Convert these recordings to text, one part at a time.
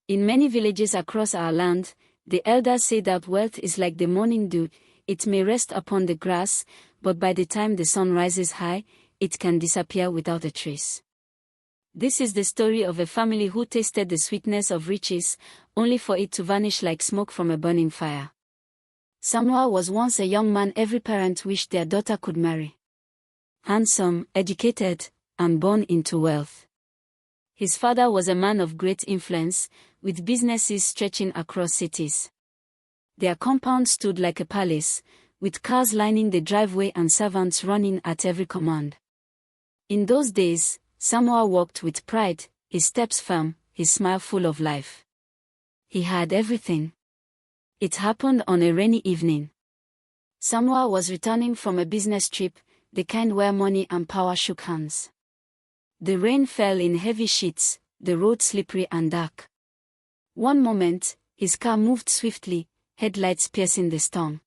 In many villages across our land, the elders say that wealth is like the morning dew. It may rest upon the grass, but by the time the sun rises high, it can disappear without a trace. This is the story of a family who tasted the sweetness of riches, only for it to vanish like smoke from a burning fire. Samuel was once a young man every parent wished their daughter could marry. Handsome, educated, and born into wealth. His father was a man of great influence, with businesses stretching across cities. Their compound stood like a palace, with cars lining the driveway and servants running at every command. In those days, Samuel walked with pride, his steps firm, his smile full of life. He had everything. It happened on a rainy evening. Samuel was returning from a business trip, the kind where money and power shook hands. The rain fell in heavy sheets, the road slippery and dark. One moment, his car moved swiftly, headlights piercing the storm.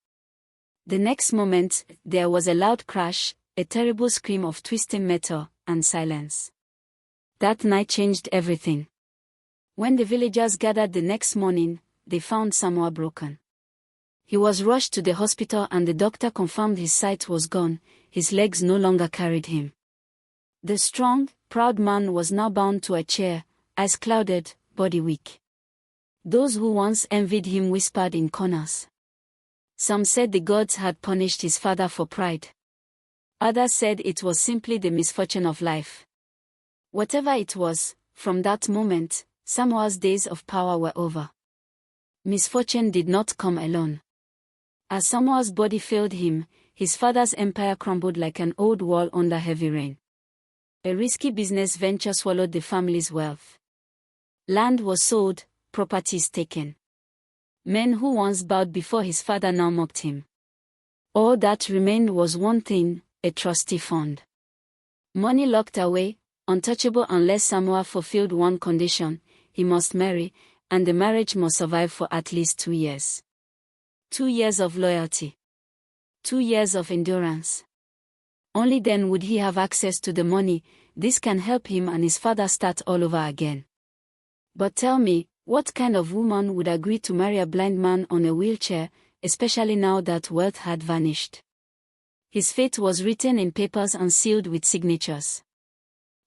The next moment, there was a loud crash, a terrible scream of twisting metal, and silence. That night changed everything. When the villagers gathered the next morning, they found Samuel broken. He was rushed to the hospital and the doctor confirmed his sight was gone, his legs no longer carried him. The strong, proud man was now bound to a chair, eyes clouded, body weak. Those who once envied him whispered in corners. Some said the gods had punished his father for pride. Others said it was simply the misfortune of life. Whatever it was, from that moment, Samuel's days of power were over. Misfortune did not come alone. As Samuel's body failed him, his father's empire crumbled like an old wall under heavy rain. A risky business venture swallowed the family's wealth. Land was sold, properties taken. Men who once bowed before his father now mocked him. All that remained was one thing, a trusty fund. Money locked away, untouchable unless Samuel fulfilled one condition: he must marry, and the marriage must survive for at least 2 years. 2 years of loyalty. 2 years of endurance. Only then would he have access to the money. This can help him and his father start all over again. But tell me, what kind of woman would agree to marry a blind man on a wheelchair, especially now that wealth had vanished? His fate was written in papers and sealed with signatures.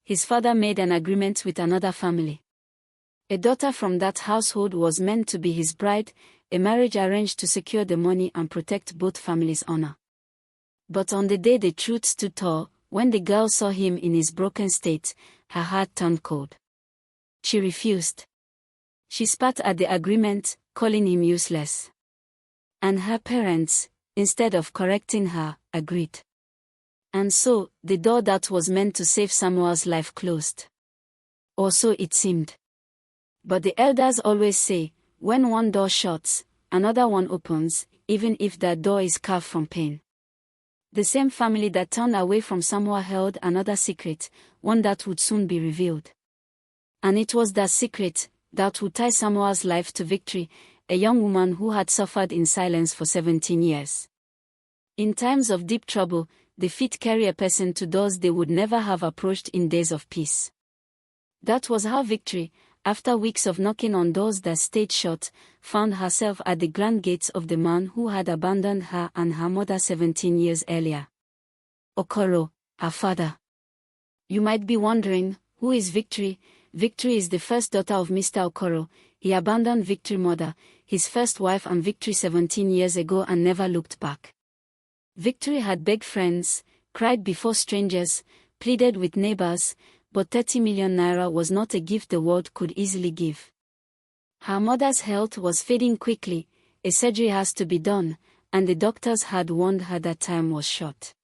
His father made an agreement with another family. A daughter from that household was meant to be his bride, a marriage arranged to secure the money and protect both families' honor. But on the day the truth stood tall, when the girl saw him in his broken state, her heart turned cold. She refused. She spat at the agreement, calling him useless. And her parents, instead of correcting her, agreed. And so, the door that was meant to save Samuel's life closed. Or so it seemed. But the elders always say, when one door shuts, another one opens, even if that door is carved from pain. The same family that turned away from Samuel held another secret, one that would soon be revealed. And it was that secret that would tie Samuel's life to victory, a young woman who had suffered in silence for 17 years. In times of deep trouble, the feet carry a person to doors they would never have approached in days of peace. That was how victory, after weeks of knocking on doors that stayed shut, found herself at the grand gates of the man who had abandoned her and her mother 17 years earlier. Okoro, her father. You might be wondering, who is Victory? Victory is the first daughter of Mr. Okoro. He abandoned Victory's mother, his first wife and Victory 17 years ago and never looked back. Victory had begged friends, cried before strangers, pleaded with neighbors, but 30 million naira was not a gift the world could easily give. Her mother's health was fading quickly, a surgery has to be done, and the doctors had warned her that time was short.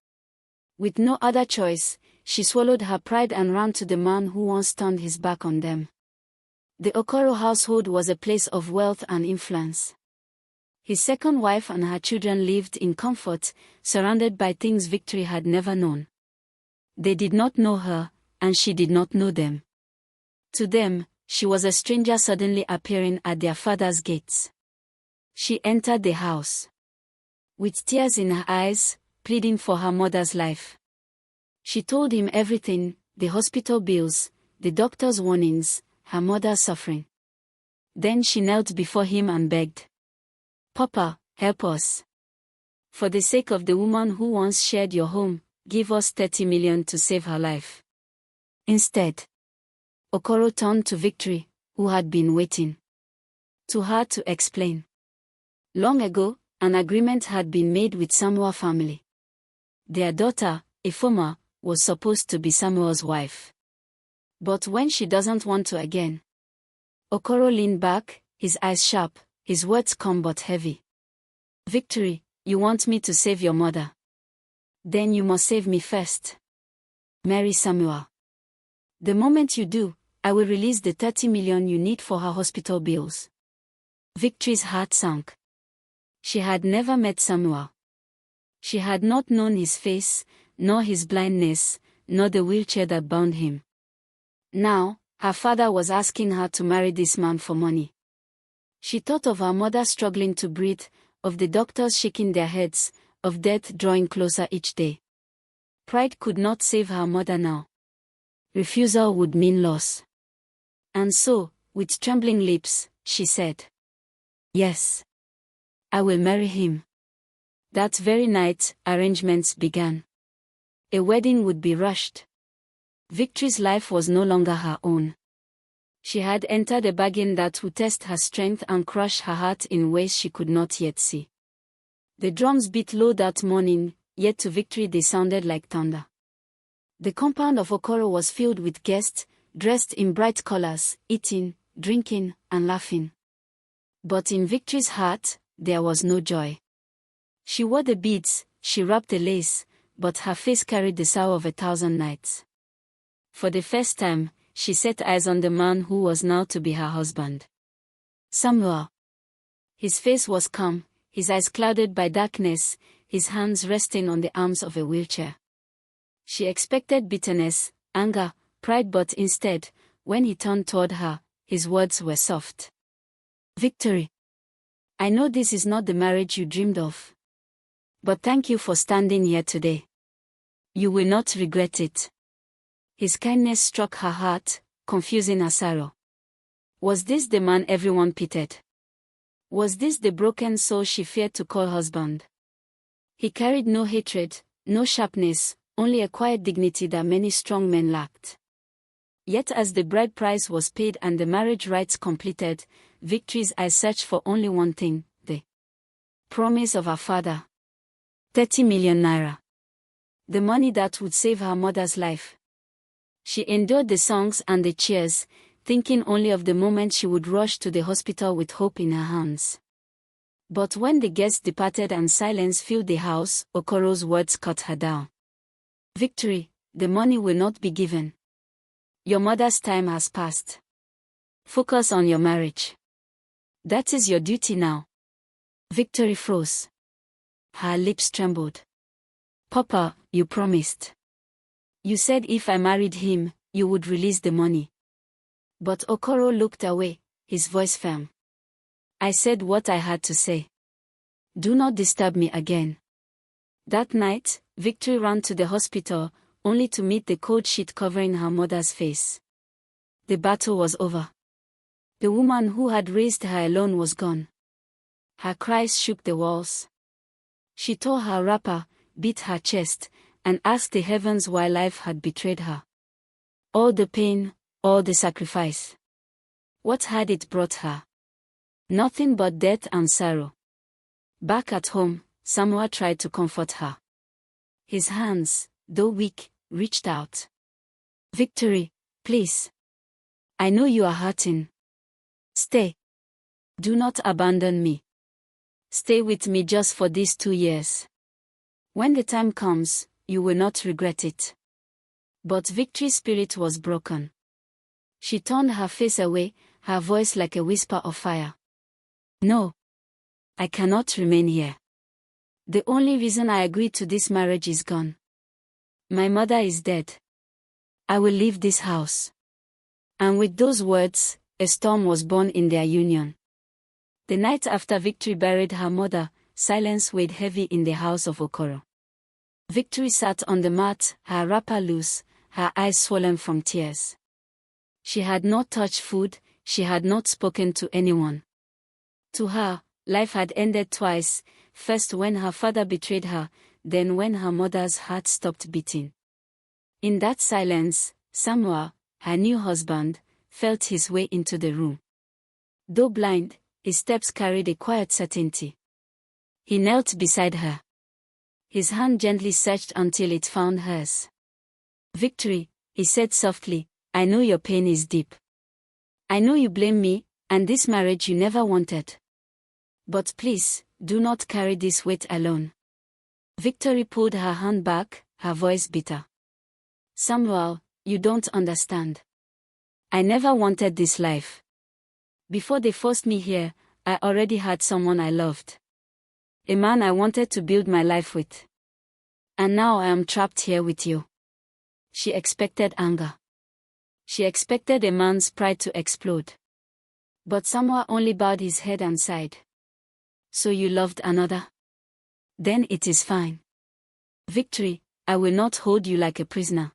With no other choice, she swallowed her pride and ran to the man who once turned his back on them. The Okoro household was a place of wealth and influence. His second wife and her children lived in comfort, surrounded by things Victory had never known. They did not know her, and she did not know them. To them, she was a stranger suddenly appearing at their father's gates. She entered the house with tears in her eyes, pleading for her mother's life. She told him everything, the hospital bills, the doctor's warnings, her mother's suffering. Then she knelt before him and begged. Papa, help us. For the sake of the woman who once shared your home, give us 30 million to save her life. Instead, Okoro turned to Victory, who had been waiting. To her to explain. Long ago, an agreement had been made with Samuel family. Their daughter, Ifoma, was supposed to be Samuel's wife. But when she doesn't want to again. Okoro leaned back, his eyes sharp, his words calm but heavy. Victory, you want me to save your mother? Then you must save me first. Marry Samuel. The moment you do, I will release the 30 million you need for her hospital bills. Victory's heart sank. She had never met Samuel. She had not known his face, nor his blindness, nor the wheelchair that bound him. Now, her father was asking her to marry this man for money. She thought of her mother struggling to breathe, of the doctors shaking their heads, of death drawing closer each day. Pride could not save her mother now. Refusal would mean loss. And so, with trembling lips, she said, "Yes. I will marry him." That very night, arrangements began. A wedding would be rushed. Victory's life was no longer her own. She had entered a bargain that would test her strength and crush her heart in ways she could not yet see. The drums beat low that morning, yet to Victory they sounded like thunder. The compound of Okoro was filled with guests, dressed in bright colors, eating, drinking, and laughing. But in Victory's heart, there was no joy. She wore the beads, she wrapped the lace, but her face carried the sorrow of 1,000 nights. For the first time, she set eyes on the man who was now to be her husband. Samuel. His face was calm, his eyes clouded by darkness, his hands resting on the arms of a wheelchair. She expected bitterness, anger, pride, but instead, when he turned toward her, his words were soft. Victory. I know this is not the marriage you dreamed of. But thank you for standing here today. You will not regret it. His kindness struck her heart, confusing her sorrow. Was this the man everyone pitied? Was this the broken soul she feared to call husband? He carried no hatred, no sharpness, only a quiet dignity that many strong men lacked. Yet as the bride price was paid and the marriage rites completed, Victory's eyes searched for only one thing, the promise of her father. 30 million naira. The money that would save her mother's life. She endured the songs and the cheers, thinking only of the moment she would rush to the hospital with hope in her hands. But when the guests departed and silence filled the house, Okoro's words cut her down. Victory, the money will not be given. Your mother's time has passed. Focus on your marriage. That is your duty now. Victory froze. Her lips trembled. Papa, you promised. You said if I married him, you would release the money. But Okoro looked away, his voice firm. I said what I had to say. Do not disturb me again. That night, Victory ran to the hospital, only to meet the cold sheet covering her mother's face. The battle was over. The woman who had raised her alone was gone. Her cries shook the walls. She tore her wrapper, beat her chest, and asked the heavens why life had betrayed her. All the pain, all the sacrifice. What had it brought her? Nothing but death and sorrow. Back at home, Samuel tried to comfort her. His hands, though weak, reached out. Victory, please. I know you are hurting. Stay. Do not abandon me. Stay with me just for these 2 years. When the time comes, you will not regret it. But Victory's spirit was broken. She turned her face away, her voice like a whisper of fire. No. I cannot remain here. The only reason I agreed to this marriage is gone. My mother is dead. I will leave this house. And with those words, a storm was born in their union. The night after Victory buried her mother, silence weighed heavy in the house of Okoro. Victory sat on the mat, her wrapper loose, her eyes swollen from tears. She had not touched food, she had not spoken to anyone. To her, life had ended twice, first when her father betrayed her, then when her mother's heart stopped beating. In that silence, Samuel, her new husband, felt his way into the room. Though blind, his steps carried a quiet certainty. He knelt beside her. His hand gently searched until it found hers. "Victory," he said softly, "I know your pain is deep. I know you blame me, and this marriage you never wanted. But please, do not carry this weight alone." Victory pulled her hand back, her voice bitter. "Samuel, you don't understand. I never wanted this life. Before they forced me here, I already had someone I loved. A man I wanted to build my life with. And now I am trapped here with you." She expected anger. She expected a man's pride to explode. But Samuel only bowed his head and sighed. "So you loved another? Then it is fine. Victory, I will not hold you like a prisoner.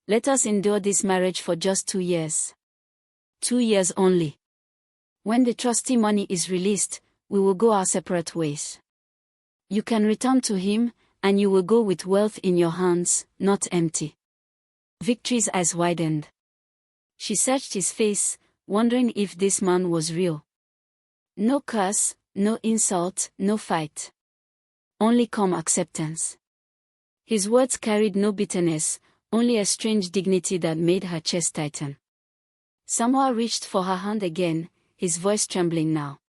Let us endure this marriage for just 2 years. 2 years only. When the trustee money is released, we will go our separate ways. You can return to him, and you will go with wealth in your hands, not empty." Victory's eyes widened. She searched his face, wondering if this man was real. No curse, no insult, no fight. Only calm acceptance. His words carried no bitterness, only a strange dignity that made her chest tighten. Samuel reached for her hand again, his voice trembling now.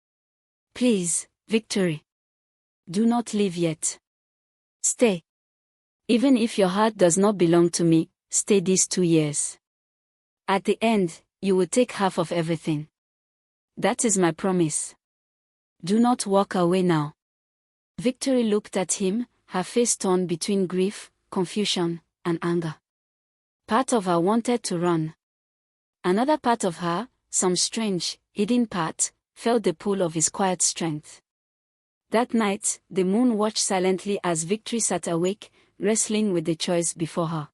"Please, Victory. Do not leave yet. Stay. Even if your heart does not belong to me, stay these 2 years. At the end, you will take half of everything. That is my promise. Do not walk away now." Victory looked at him, her face torn between grief, confusion, and anger. Part of her wanted to run. Another part of her, some strange, hidden part, felt the pull of his quiet strength. That night, the moon watched silently as Victory sat awake, wrestling with the choice before her.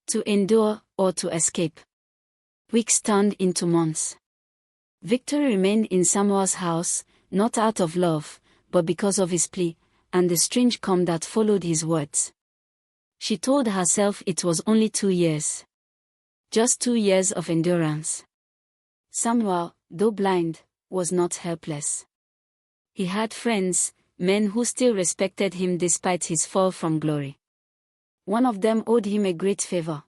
To endure, or to escape. Weeks turned into months. Victory remained in Samuel's house, not out of love, but because of his plea, and the strange calm that followed his words. She told herself it was only 2 years. Just 2 years of endurance. Samuel, though blind, was not helpless. He had friends, men who still respected him despite his fall from glory. One of them owed him a great favor.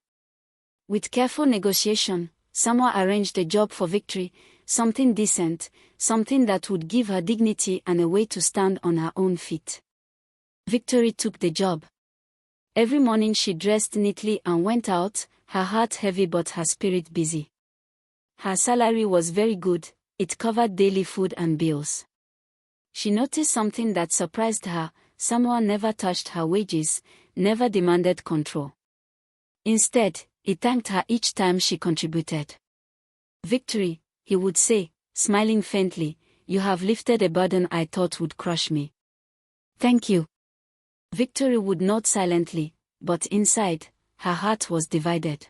With careful negotiation, Samuel arranged a job for Victory, something decent, something that would give her dignity and a way to stand on her own feet. Victory took the job. Every morning she dressed neatly and went out, her heart heavy but her spirit busy. Her salary was very good, it covered daily food and bills. She noticed something that surprised her: Samuel never touched her wages, never demanded control. Instead, he thanked her each time she contributed. "Victory," he would say, smiling faintly, "you have lifted a burden I thought would crush me. Thank you." Victory would nod silently, but inside, her heart was divided.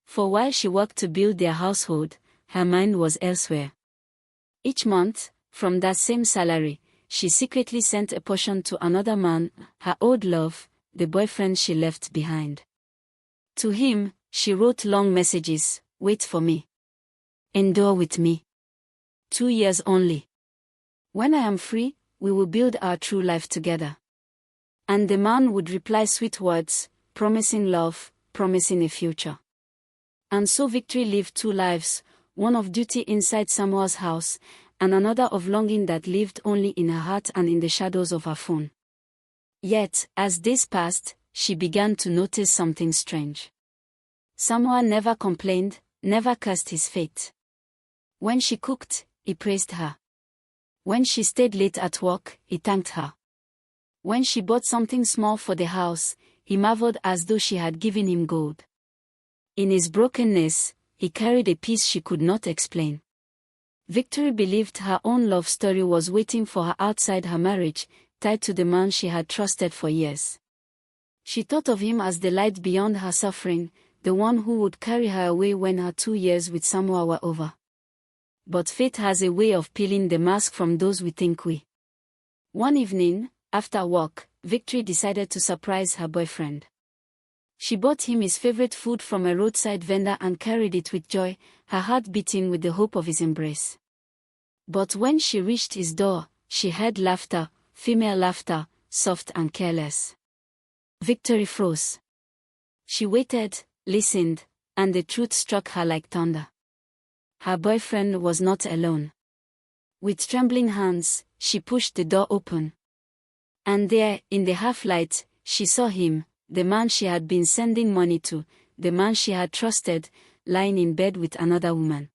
For while she worked to build their household, her mind was elsewhere. Each month, from that same salary, she secretly sent a portion to another man, her old love, the boyfriend she left behind. To him, she wrote long messages: "Wait for me. Endure with me. 2 years only. When I am free, we will build our true life together." And the man would reply sweet words, promising love, promising a future. And so Victory lived 2 lives, one of duty inside Samuel's house, and another of longing that lived only in her heart and in the shadows of her phone. Yet, as days passed, she began to notice something strange. Samuel never complained, never cursed his fate. When she cooked, he praised her. When she stayed late at work, he thanked her. When she bought something small for the house, he marveled as though she had given him gold. In his brokenness, he carried a peace she could not explain. Victory believed her own love story was waiting for her outside her marriage, tied to the man she had trusted for years. She thought of him as the light beyond her suffering, the one who would carry her away when her 2 years with Samuel were over. But fate has a way of peeling the mask from those we think we. One evening, after work, Victory decided to surprise her boyfriend. She bought him his favorite food from a roadside vendor and carried it with joy, her heart beating with the hope of his embrace. But when she reached his door, she heard laughter, female laughter, soft and careless. Victory froze. She waited, listened, and the truth struck her like thunder. Her boyfriend was not alone. With trembling hands, she pushed the door open. And there, in the half-light, she saw him, the man she had been sending money to, the man she had trusted, lying in bed with another woman.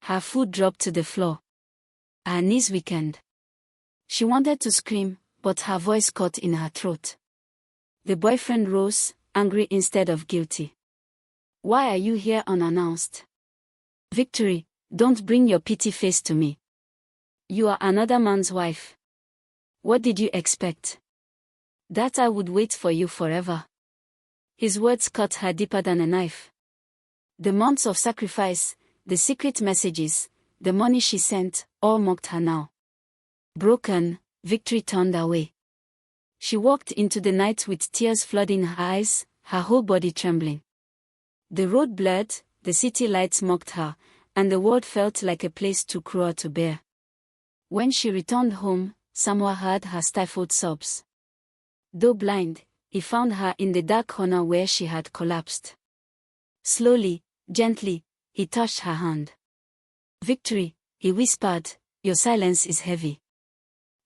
Her foot dropped to the floor. Her knees weakened. She wanted to scream, but her voice caught in her throat. The boyfriend rose, angry instead of guilty. "Why are you here unannounced? Victory, don't bring your pity face to me. You are another man's wife. What did you expect? That I would wait for you forever?" His words cut her deeper than a knife. The months of sacrifice, the secret messages, the money she sent, all mocked her now. Broken, Victory turned away. She walked into the night with tears flooding her eyes, her whole body trembling. The road blurred, the city lights mocked her, and the world felt like a place too cruel to bear. When she returned home, Samuel heard her stifled sobs. Though blind, he found her in the dark corner where she had collapsed. Slowly, gently, he touched her hand. "Victory," he whispered, "your silence is heavy.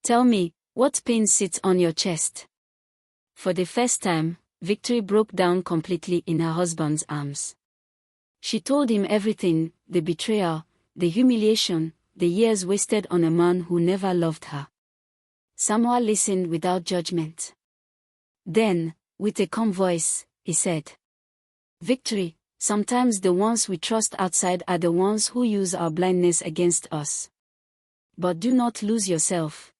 Tell me, what pain sits on your chest?" For the first time, Victory broke down completely in her husband's arms. She told him everything, the betrayal, the humiliation, the years wasted on a man who never loved her. Samuel listened without judgment. Then, with a calm voice, he said, "Victory, sometimes the ones we trust outside are the ones who use our blindness against us. But do not lose yourself.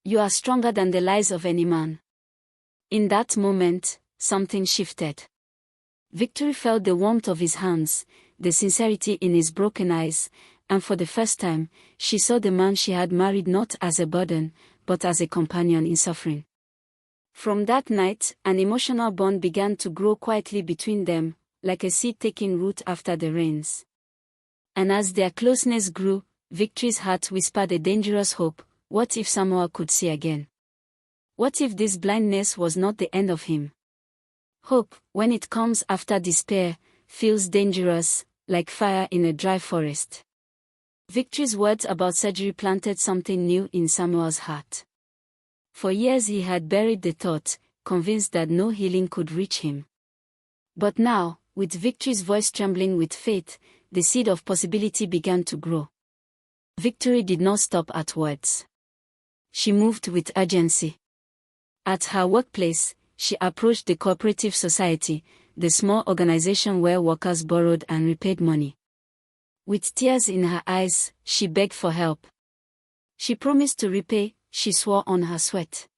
You are stronger than the lies of any man." In that moment, something shifted. Victory felt the warmth of his hands, the sincerity in his broken eyes, and for the first time, she saw the man she had married not as a burden, but as a companion in suffering. From that night, an emotional bond began to grow quietly between them, like a seed taking root after the rains. And as their closeness grew, Victory's heart whispered a dangerous hope: what if Samuel could see again? What if this blindness was not the end of him? Hope, when it comes after despair, feels dangerous, like fire in a dry forest. Victory's words about surgery planted something new in Samuel's heart. For years he had buried the thought, convinced that no healing could reach him. But now, with Victory's voice trembling with faith, the seed of possibility began to grow. Victory did not stop at words. She moved with urgency. At her workplace, she approached the cooperative society, the small organization where workers borrowed and repaid money. With tears in her eyes, she begged for help. She promised to repay, she swore on her sweat.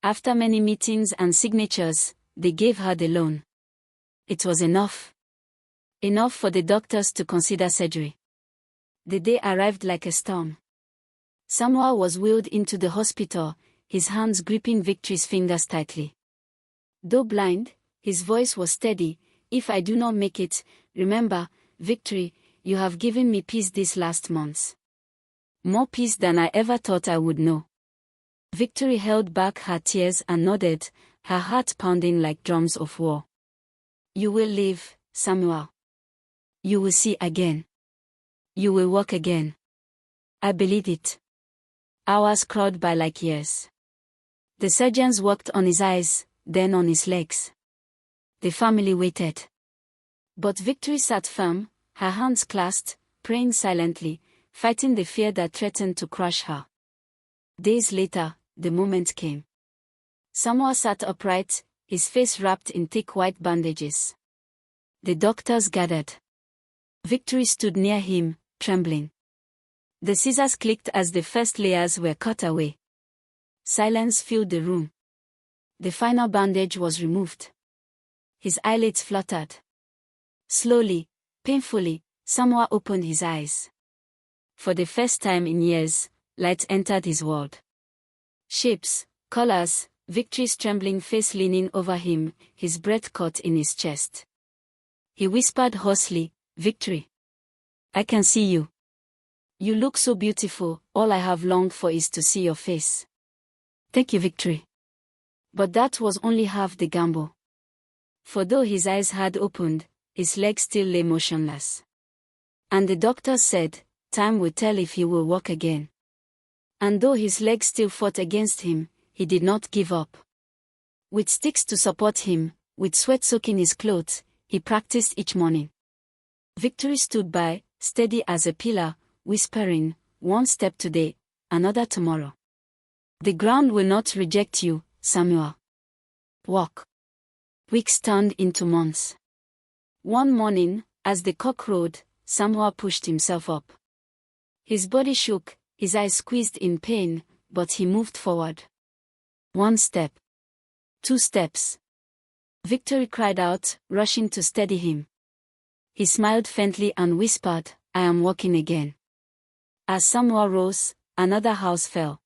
After many meetings and signatures, they gave her the loan. It was enough. Enough for the doctors to consider surgery. The day arrived like a storm. Samuel was wheeled into the hospital, his hands gripping Victory's fingers tightly. Though blind, his voice was steady. "If I do not make it, remember, Victory, you have given me peace these last months. More peace than I ever thought I would know." Victory held back her tears and nodded, her heart pounding like drums of war. "You will live, Samuel. You will see again. You will walk again. I believe it." Hours crawled by like years. The surgeons worked on his eyes, then on his legs. The family waited. But Victory sat firm, her hands clasped, praying silently, fighting the fear that threatened to crush her. Days later, the moment came. Samuel sat upright, his face wrapped in thick white bandages. The doctors gathered. Victory stood near him, trembling. The scissors clicked as the first layers were cut away. Silence filled the room. The final bandage was removed. His eyelids fluttered. Slowly, painfully, Samuel opened his eyes. For the first time in years, light entered his world. Shapes, colors, Victory's trembling face leaning over him, his breath caught in his chest. He whispered hoarsely, "Victory. I can see you. You look so beautiful, all I have longed for is to see your face." "Thank you, Victory." But that was only half the gamble. For though his eyes had opened, his legs still lay motionless. And the doctor said, time will tell if he will walk again. And though his legs still fought against him, he did not give up. With sticks to support him, with sweat soaking his clothes, he practiced each morning. Victory stood by, steady as a pillar, whispering, "One step today, another tomorrow. The ground will not reject you, Samuel. Walk." Weeks turned into months. One morning, as the cock crowed, Samuel pushed himself up. His body shook, his eyes squeezed in pain, but he moved forward. 1 step. 2 steps. Victory cried out, rushing to steady him. He smiled faintly and whispered, "I am walking again." As Samuel rose, another house fell.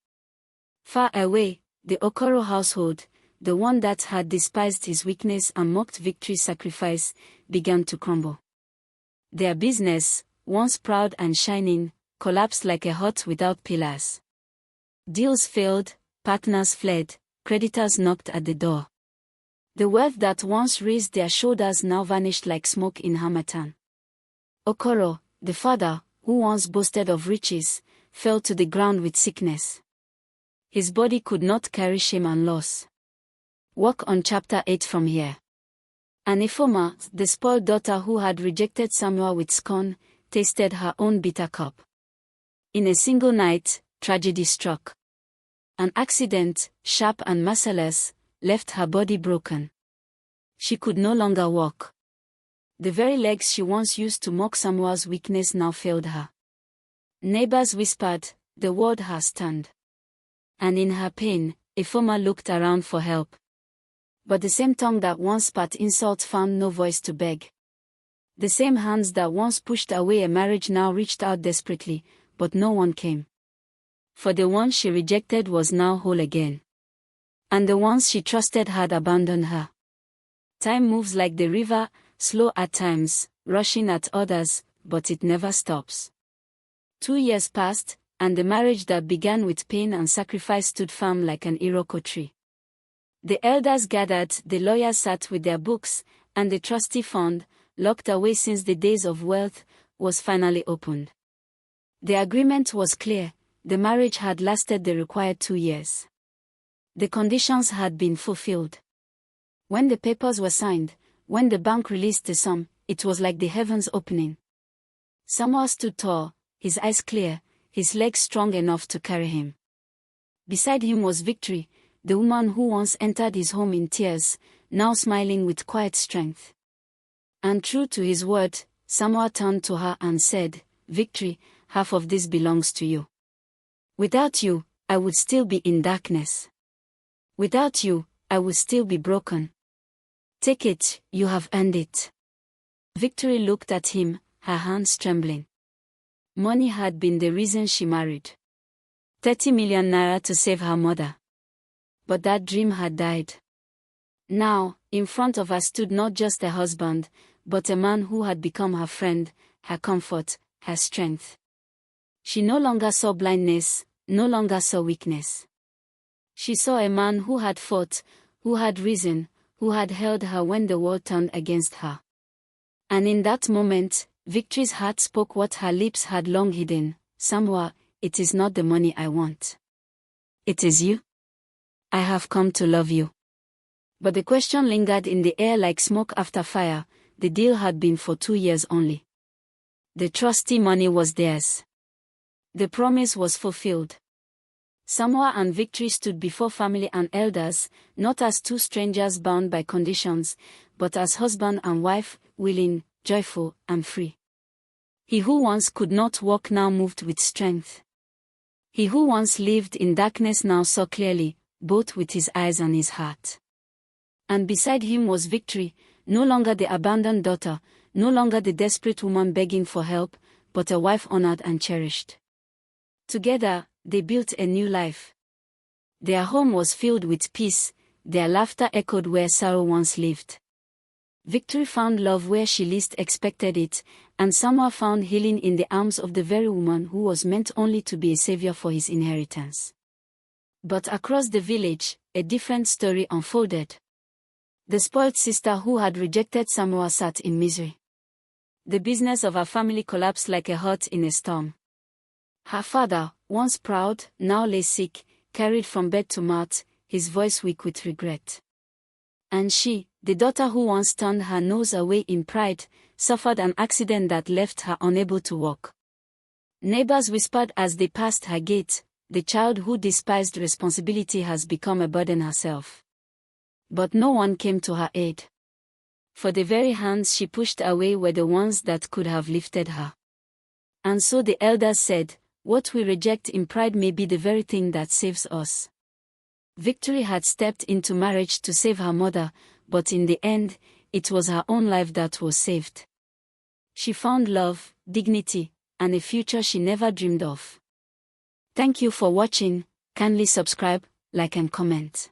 Far away, the Okoro household, the one that had despised his weakness and mocked Victory's sacrifice, began to crumble. Their business, once proud and shining, collapsed like a hut without pillars. Deals failed, partners fled, creditors knocked at the door. The wealth that once raised their shoulders now vanished like smoke in harmattan. Okoro, the father, who once boasted of riches, fell to the ground with sickness. His body could not carry shame and loss. Work on chapter 8 from here. And Ifoma, the spoiled daughter who had rejected Samuel with scorn, tasted her own bitter cup. In a single night, tragedy struck. An accident, sharp and merciless, left her body broken. She could no longer walk. The very legs she once used to mock Samuel's weakness now failed her. Neighbors whispered, "The ward has turned." And in her pain, Ifoma looked around for help. But the same tongue that once spat insults found no voice to beg. The same hands that once pushed away a marriage now reached out desperately, but no one came. For the one she rejected was now whole again. And the ones she trusted had abandoned her. Time moves like the river, slow at times, rushing at others, but it never stops. 2 years passed, and the marriage that began with pain and sacrifice stood firm like an Iroko tree. The elders gathered, the lawyers sat with their books, and the trustee fund, locked away since the days of wealth, was finally opened. The agreement was clear. The marriage had lasted the required 2 years. The conditions had been fulfilled. When the papers were signed, when the bank released the sum, it was like the heavens opening. Samuel stood tall, his eyes clear, his legs strong enough to carry him. Beside him was Victory, the woman who once entered his home in tears, now smiling with quiet strength. And true to his word, Samuel turned to her and said, "Victory, half of this belongs to you. Without you, I would still be in darkness. Without you, I would still be broken. Take it, you have earned it." Victory looked at him, her hands trembling. Money had been the reason she married. 30 million naira to save her mother. But that dream had died. Now, in front of her stood not just a husband, but a man who had become her friend, her comfort, her strength. She no longer saw blindness, no longer saw weakness. She saw a man who had fought, who had risen, who had held her when the world turned against her. And in that moment, Victory's heart spoke what her lips had long hidden, "Samuel, it is not the money I want. It is you. I have come to love you." But the question lingered in the air like smoke after fire. The deal had been for 2 years only. The trustee money was theirs. The promise was fulfilled. Samuel and Victory stood before family and elders, not as two strangers bound by conditions, but as husband and wife, willing, joyful, and free. He who once could not walk now moved with strength. He who once lived in darkness now saw clearly, both with his eyes and his heart. And beside him was Victory, no longer the abandoned daughter, no longer the desperate woman begging for help, but a wife honored and cherished. Together, they built a new life. Their home was filled with peace, their laughter echoed where sorrow once lived. Victory found love where she least expected it, and Samuel found healing in the arms of the very woman who was meant only to be a savior for his inheritance. But across the village, a different story unfolded. The spoiled sister who had rejected Samuel sat in misery. The business of her family collapsed like a hurt in a storm. Her father, once proud, now lay sick, carried from bed to mouth, his voice weak with regret. And she, the daughter who once turned her nose away in pride, suffered an accident that left her unable to walk. Neighbors whispered as they passed her gate, "The child who despised responsibility has become a burden herself." But no one came to her aid. For the very hands she pushed away were the ones that could have lifted her. And so the elders said, "What we reject in pride may be the very thing that saves us." Victory had stepped into marriage to save her mother, but in the end, it was her own life that was saved. She found love, dignity, and a future she never dreamed of. Thank you for watching. Kindly subscribe, like and comment.